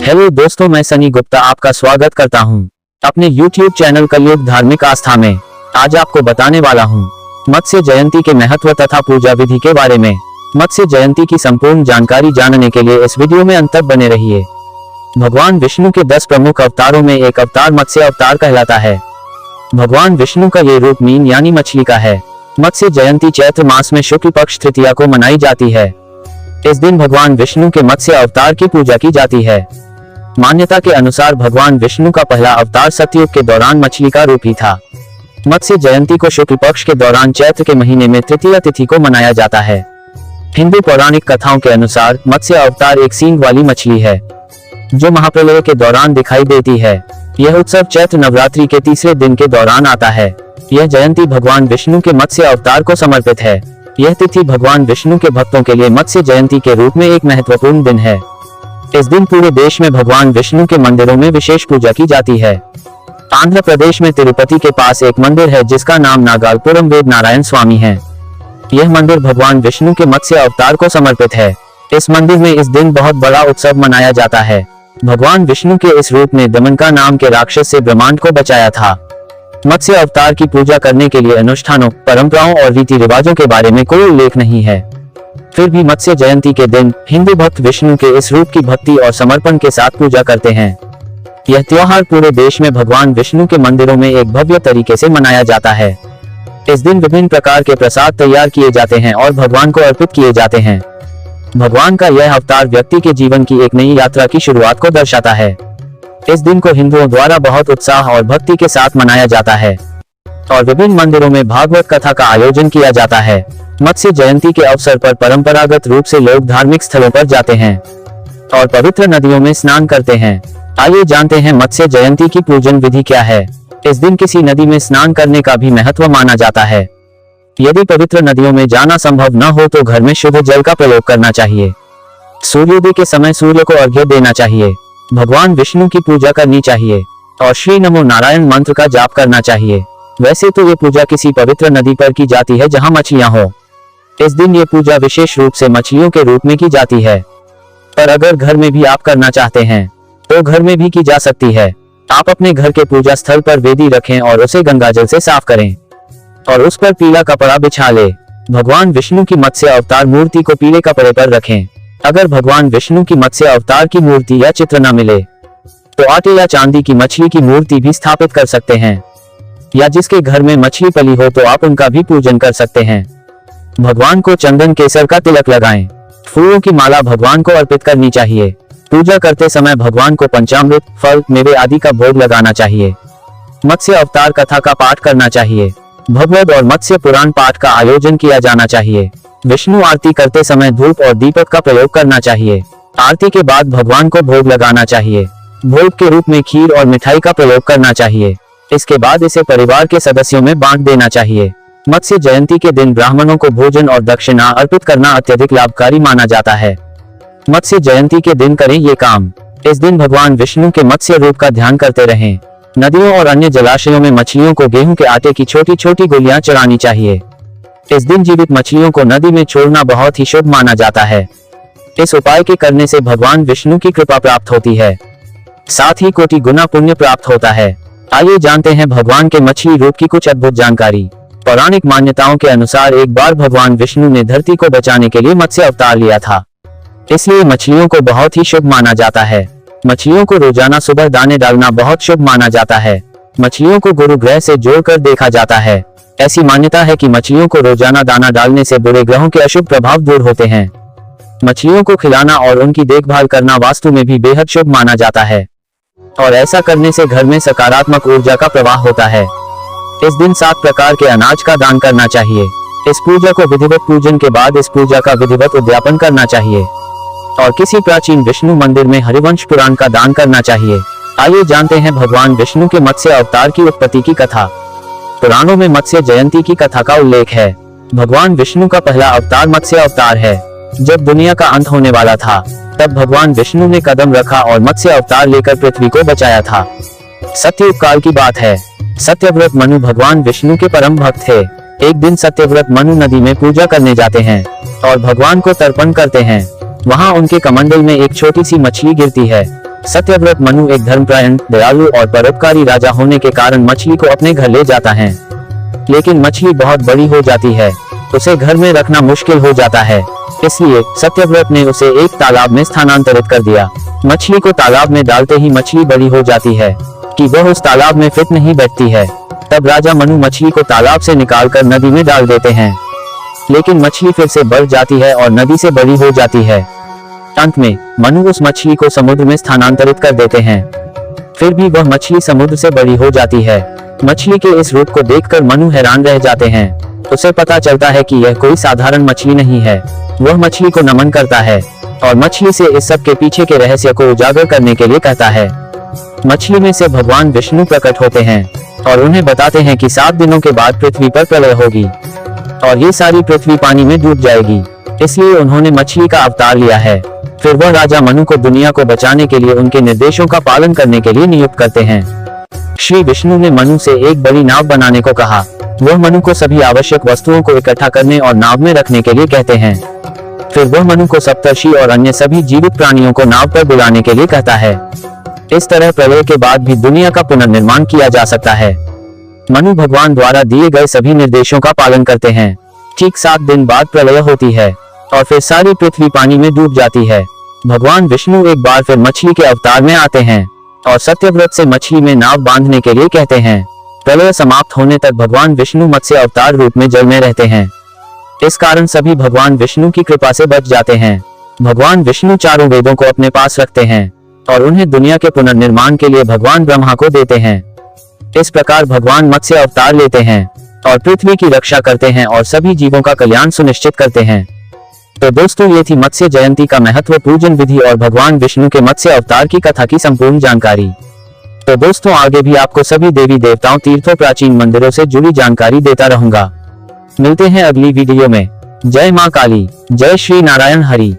Hello दोस्तों, मैं सनी गुप्ता आपका स्वागत करता हूं अपने YouTube चैनल कलयुग धार्मिक आस्था में। आज आपको बताने वाला हूं मत्स्य जयंती के महत्व तथा पूजा विधि के बारे में। मत्स्य जयंती की संपूर्ण जानकारी जानने के लिए इस वीडियो में अंत तक बने रहिए। भगवान विष्णु के 10 प्रमुख अवतारों में एक अवतार मत्स्य अवतार कहलाता है। भगवान विष्णु का ये रूप मीन यानी मछली का है। मत्स्य जयंती चैत्र मास में शुक्ल पक्ष तृतीया को मनाई जाती है। इस दिन भगवान विष्णु के मत्स्य अवतार की पूजा की जाती है। मान्यता के अनुसार भगवान विष्णु का पहला अवतार सतयुग के दौरान मछली का रूप ही था। मत्स्य जयंती को शुक्ल पक्ष के दौरान चैत्र के महीने में तृतीया तिथि को मनाया जाता है। हिंदू पौराणिक कथाओं के अनुसार मत्स्य अवतार एक सींग वाली मछली है जो महाप्रलय के दौरान दिखाई देती है। यह उत्सव चैत्र नवरात्रि के तीसरे दिन के दौरान आता है। यह जयंती भगवान विष्णु के मत्स्य अवतार को समर्पित है। यह तिथि भगवान विष्णु के भक्तों के लिए मत्स्य जयंती के रूप में एक महत्वपूर्ण दिन है। इस दिन पूरे देश में भगवान विष्णु के मंदिरों में विशेष पूजा की जाती है। आंध्र प्रदेश में तिरुपति के पास एक मंदिर है जिसका नाम नागालपुरम वेद नारायण स्वामी है। यह मंदिर भगवान विष्णु के मत्स्य अवतार को समर्पित है। इस मंदिर में इस दिन बहुत बड़ा उत्सव मनाया जाता है। भगवान विष्णु के इस रूप ने दमनका नाम के राक्षस से ब्रह्मांड को बचाया था। मत्स्य अवतार की पूजा करने के लिए अनुष्ठानों, परंपराओं और रीति रिवाजों के बारे में कोई उल्लेख नहीं है। फिर भी मत्स्य जयंती के दिन हिंदू भक्त विष्णु के इस रूप की भक्ति और समर्पण के साथ पूजा करते हैं। यह त्योहार पूरे देश में भगवान विष्णु के मंदिरों में एक भव्य तरीके से मनाया जाता है। इस दिन विभिन्न प्रकार के प्रसाद तैयार किए जाते हैं और भगवान को अर्पित किए जाते हैं। भगवान का यह अवतार व्यक्ति के जीवन की एक नई यात्रा की शुरुआत को दर्शाता है। इस दिन को हिंदुओं द्वारा बहुत उत्साह और भक्ति के साथ मनाया जाता है और विभिन्न मंदिरों में भागवत कथा का आयोजन किया जाता है। मत्स्य जयंती के अवसर पर परंपरागत रूप से लोग धार्मिक स्थलों पर जाते हैं और पवित्र नदियों में स्नान करते हैं। आइए जानते हैं मत्स्य जयंती की पूजन विधि क्या है। इस दिन किसी नदी में स्नान करने का भी महत्व माना जाता है। यदि पवित्र नदियों में जाना संभव न हो तो घर में शुद्ध जल का प्रयोग करना चाहिए। सूर्योदय के समय सूर्य को अर्घ्य देना चाहिए। भगवान विष्णु की पूजा करनी चाहिए और श्री नमो नारायण मंत्र का जाप करना चाहिए। वैसे तो ये पूजा किसी पवित्र नदी पर की जाती है जहां मछलियां हो। इस दिन ये पूजा विशेष रूप से मछलियों के रूप में की जाती है, पर अगर घर में भी आप करना चाहते हैं तो घर में भी की जा सकती है। आप अपने घर के पूजा स्थल पर वेदी रखें और उसे गंगाजल से साफ करें और उस पर पीला कपड़ा बिछा ले। भगवान विष्णु की मत्स्य अवतार मूर्ति को पीले कपड़े पर रखें। अगर भगवान विष्णु की मत्स्य अवतार की मूर्ति या चित्र न मिले तो आटे या चांदी की मछली की मूर्ति भी स्थापित कर सकते हैं, या जिसके घर में मछली पली हो तो आप उनका भी पूजन कर सकते हैं। भगवान को चंदन केसर का तिलक लगाएं। फूलों की माला भगवान को अर्पित करनी चाहिए। पूजा करते समय भगवान को पंचामृत, फल, मेवे आदि का भोग लगाना चाहिए। मत्स्य अवतार कथा का पाठ करना चाहिए। भगवद और मत्स्य पुराण पाठ का आयोजन किया जाना चाहिए। विष्णु आरती करते समय धूप और दीपक का प्रयोग करना चाहिए। आरती के बाद भगवान को भोग लगाना चाहिए। भोग के रूप में खीर और मिठाई का प्रयोग करना चाहिए। इसके बाद इसे परिवार के सदस्यों में बांट देना चाहिए। मत्स्य जयंती के दिन ब्राह्मणों को भोजन और दक्षिणा अर्पित करना अत्यधिक लाभकारी माना जाता है। मत्स्य जयंती के दिन करें ये काम। इस दिन भगवान विष्णु के मत्स्य रूप का ध्यान करते रहें। नदियों और अन्य जलाशयों में मछलियों को गेहूं के आटे की छोटी छोटी गोलियां चढ़ानी चाहिए। इस दिन जीवित मछलियों को नदी में छोड़ना बहुत ही शुभ माना जाता है। इस उपाय के करने से भगवान विष्णु की कृपा प्राप्त होती है, साथ ही कोटि गुना पुण्य प्राप्त होता है। आइए जानते हैं भगवान के मछली रूप की कुछ अद्भुत जानकारी। पौराणिक मान्यताओं के अनुसार एक बार भगवान विष्णु ने धरती को बचाने के लिए मत्स्य अवतार लिया था, इसलिए मछलियों को बहुत ही शुभ माना जाता है। मछलियों को रोजाना सुबह दाने डालना बहुत शुभ माना जाता है। मछलियों को गुरु ग्रह से जोड़कर देखा जाता है। ऐसी मान्यता है कि मछलियों को रोजाना दाना डालने से बुरे ग्रहों के अशुभ प्रभाव दूर होते हैं। मछलियों को खिलाना और उनकी देखभाल करना वास्तु में भी बेहद शुभ माना जाता है और ऐसा करने से घर में सकारात्मक ऊर्जा का प्रवाह होता है। इस दिन 7 प्रकार के अनाज का दान करना चाहिए। इस पूजा को विधिवत पूजन के बाद इस पूजा का विधिवत उद्यापन करना चाहिए और किसी प्राचीन विष्णु मंदिर में हरिवंश पुराण का दान करना चाहिए। आइए जानते हैं भगवान विष्णु के मत्स्य अवतार की उत्पत्ति की कथा। पुराणों में मत्स्य जयंती की कथा का उल्लेख है। भगवान विष्णु का पहला अवतार मत्स्य अवतार है। जब दुनिया का अंत होने वाला था तब भगवान विष्णु ने कदम रखा और मत्स्य अवतार लेकर पृथ्वी को बचाया था। सत्ययुग काल की बात है। सत्यव्रत मनु भगवान विष्णु के परम भक्त थे। एक दिन सत्यव्रत मनु नदी में पूजा करने जाते हैं और भगवान को तर्पण करते हैं। वहां उनके कमंडल में एक छोटी सी मछली गिरती है सत्यव्रत मनु एक धर्मपरायण, दयालु और परोपकारी राजा होने के कारण मछली को अपने घर ले जाता है। लेकिन मछली बहुत बड़ी हो जाती है, उसे घर में रखना मुश्किल हो जाता है। इसलिए सत्यव्रत ने उसे एक तालाब में स्थानांतरित कर दिया। मछली को तालाब में डालते ही मछली बड़ी हो जाती है कि वह उस तालाब में फिट नहीं बैठती है। तब राजा मनु मछली को तालाब से निकालकर नदी में डाल देते हैं, लेकिन मछली फिर से बढ़ जाती है और नदी से बड़ी हो जाती है। अंत में मनु उस मछली को समुद्र में स्थानांतरित कर देते हैं, फिर भी वह मछली समुद्र से बड़ी हो जाती है। मछली के इस रूप को देखकर मनु हैरान रह जाते हैं। उसे पता चलता है कि यह कोई साधारण मछली नहीं है। वह मछली को नमन करता है और मछली से इस सब के पीछे के रहस्य को उजागर करने के लिए कहता है। मछली में से भगवान विष्णु प्रकट होते हैं और उन्हें बताते हैं कि 7 दिनों के बाद पृथ्वी पर प्रलय होगी और ये सारी पृथ्वी पानी में डूब जाएगी, इसलिए उन्होंने मछली का अवतार लिया है। फिर वह राजा मनु को दुनिया को बचाने के लिए उनके निर्देशों का पालन करने के लिए नियुक्त करते हैं। श्री विष्णु ने मनु से एक बड़ी नाव बनाने को कहा। वह मनु को सभी आवश्यक वस्तुओं को इकट्ठा करने और नाव में रखने के लिए कहते हैं। फिर वह मनु को सप्तर्षि और अन्य सभी जीवित प्राणियों को नाव पर बुलाने के लिए कहता है। इस तरह प्रलय के बाद भी दुनिया का पुनर्निर्माण किया जा सकता है। मनु भगवान द्वारा दिए गए सभी निर्देशों का पालन करते हैं। ठीक 7 दिन बाद प्रलय होती है और फिर सारी पृथ्वी पानी में डूब जाती है। भगवान विष्णु एक बार फिर मछली के अवतार में आते हैं और सत्यव्रत से मछली में नाव बांधने के लिए कहते हैं। प्रलय समाप्त होने तक भगवान विष्णु मत्स्य अवतार रूप में जल में रहते हैं। इस कारण सभी भगवान विष्णु की कृपा से बच जाते हैं। भगवान विष्णु चारों वेदों को अपने पास रखते हैं और उन्हें दुनिया के पुनर्निर्माण के लिए भगवान ब्रह्मा को देते हैं। इस प्रकार भगवान मत्स्य अवतार लेते हैं और पृथ्वी की रक्षा करते हैं और सभी जीवों का कल्याण सुनिश्चित करते हैं। तो दोस्तों, ये थी मत्स्य जयंती का महत्व, पूजन विधि और भगवान विष्णु के मत्स्य अवतार की कथा की संपूर्ण जानकारी। तो दोस्तों, आगे भी आपको सभी देवी देवताओं, तीर्थों, प्राचीन मंदिरों से जुड़ी जानकारी देता रहूंगा। मिलते हैं अगली वीडियो में। जय मां काली, जय श्री नारायण हरि।